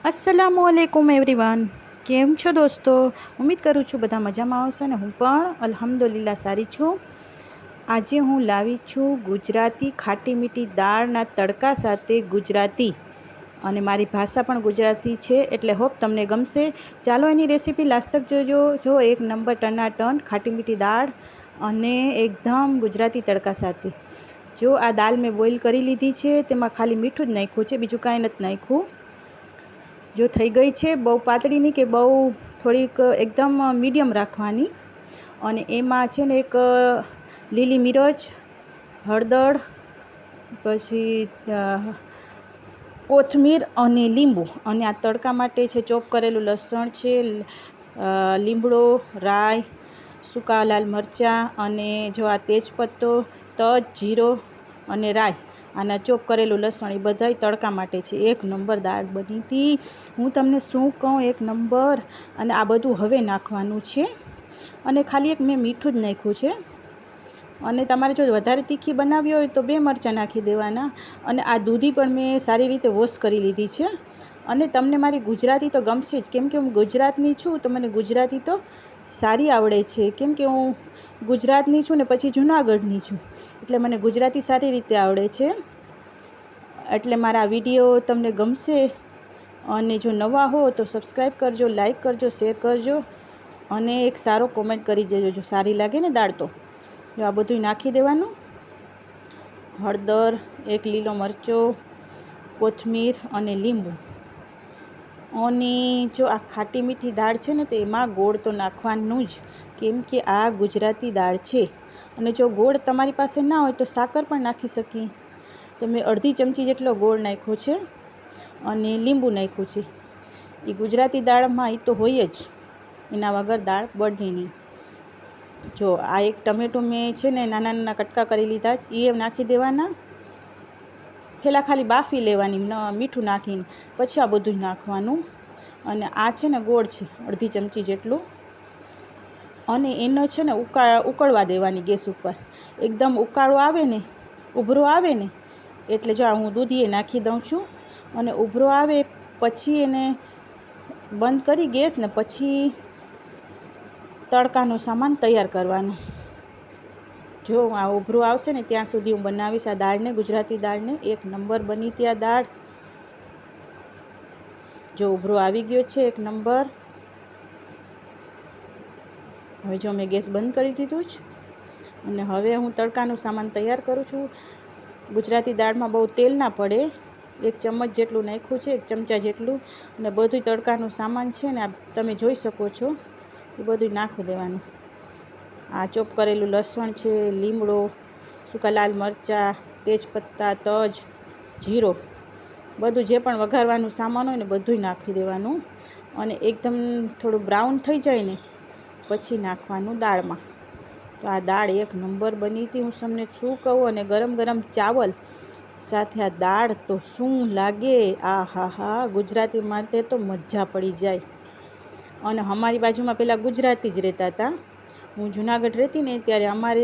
अस्सलामुअलैकुम एवरीवन। केम छो दोस्तों? उम्मीद करूँ छूँ बधा मजामां आवशे ने हूँ पण अल्हम्दुलिल्लाह सारी छूँ। आजे हूँ लावी छूँ गुजराती खाटी मीठी दाळना तड़का साथे गुजराती અને મારી ભાષા પણ ગુજરાતી છે એટલે હોપ તમને ગમશે। ચાલો એની રેસીપી લાસ્ટ તક જોજો। જો એક નંબર ટનાટન ખાટી મીઠી દાળ અને એકદમ ગુજરાતી તડકા સાથે। જો આ દાળ મેં બોઇલ કરી લીધી છે, તેમાં ખાલી મીઠું જ નાખ્યું છે, બીજું કાંઈ નથી નાખ્યું। जो थई गई है बहु पातળી नहीं कि बहु थोड़ीक एकदम मीडियम राखवानी। और एमां छे ने एक लीली मिरच, हळदर, पछी कोथमीर और लींबू और आ तड़का माटे छे चॉप करेलू लसण छे, लीमड़ो, राय, सूका लाल मरचा अने जो आ तेजपत्तो, तज, जीरो और राय आना चॉप करेलू लसण ए बधाय तड़का माटे छे। एक नंबर दाळ बनी थी। हूँ तमने शुं कहूँ, एक नंबर। अने आ बधुं हवे नाखवानुं छे अने खाली एक मैं मीठुं ज नाख्युं छे। अने तमारे जो वधारे तीखी बनावी होय तो 2 मरचा नाखी देवाना। अने आ दूधी पण मैं सारी रीते वॉश करी लीधी छे। अने तमने मारी गुजराती तो गमशे ज, केम के हूँ गुजरातनी छूँ तो मने गुजराती तो सारी आवड़े छे। केम के हूँ गुजरातनी छूँ ने पछी जूनागढ़नी छूँ એટલે મને ગુજરાતી સારી રીતે આવડે છે। એટલે મારા વિડીયો તમને ગમશે અને જો નવા હો તો સબસ્ક્રાઈબ કરજો, લાઈક કરજો, શેર કરજો અને એક સારો કોમેન્ટ કરી દેજો જો સારી લાગે ને દાળ તો। જો આ બધું નાખી દેવાનું, હળદર, એક લીલો મરચો, કોથમીર અને લીંબુ। અને જો આ ખાટી મીઠી દાળ છે ને તો એમાં ગોળ તો નાખવાનું જ, કેમ કે આ ગુજરાતી દાળ છે। અને જો ગોળ તમારી પાસે ના હોય તો સાકર પણ નાખી શકી। તો મેં અડધી ચમચી જેટલો ગોળ નાખ્યો છે અને લીંબુ નાખ્યું છે। એ ગુજરાતી દાળમાં એ તો હોય જ, એના વગર દાળ બને નહીં। જો આ એક ટમેટું મેં છે ને નાના નાના કટકા કરી લીધા જ, એ નાખી દેવાના। પહેલાં ખાલી બાફી લેવાની મીઠું નાખીને, પછી આ બધું નાખવાનું। અને આ છે ને ગોળ છે અડધી ચમચી જેટલું, અને એનો છે ને ઉકળવા દેવાની ગેસ ઉપર। એકદમ ઉકાળો આવે ને, ઉભરો આવે ને એટલે જો હું દૂધીએ નાખી દઉં છું। અને ઉભરો આવે પછી એને બંધ કરી ગેસ ને પછી તડકાનો સામાન તૈયાર કરવાનો। જો આ ઉભરો આવશે ને ત્યાં સુધી હું બનાવીશ આ દાળને, ગુજરાતી દાળને। એક નંબર બની હતી આ દાળ। જો ઉભરો આવી ગયો છે એક નંબર। હવે જો મેં ગેસ બંધ કરી દીધું જ અને હવે હું તડકાનું સામાન તૈયાર કરું છું। ગુજરાતી દાળમાં બહુ તેલ ના પડે, 1 ચમચ જેટલું નાખ્યું છે, 1 ચમચા જેટલું। અને બધું તડકાનું સામાન છે ને આ તમે જોઈ શકો છો એ બધું નાખી દેવાનું। આ ચોપ કરેલું લસણ છે, લીમડો, સૂકા લાલ મરચાં, તેજપત્તા, તજ, જીરો, બધું જે પણ વઘારવાનું સામાન હોય ને બધું નાખી દેવાનું। અને એકદમ થોડું બ્રાઉન થઈ જાય ને પછી નાખવાનું દાળમાં। તો આ દાળ એક નંબર બની હતી, હું તમને શું કહું। અને ગરમ ગરમ ચાવલ સાથે આ દાળ તો શું લાગે, આ હા હા, ગુજરાતી માટે તો મજા પડી જાય। અને અમારી બાજુમાં પહેલાં ગુજરાતી જ રહેતા હતા। હું જુનાગઢ રહેતી ને ત્યારે અમારે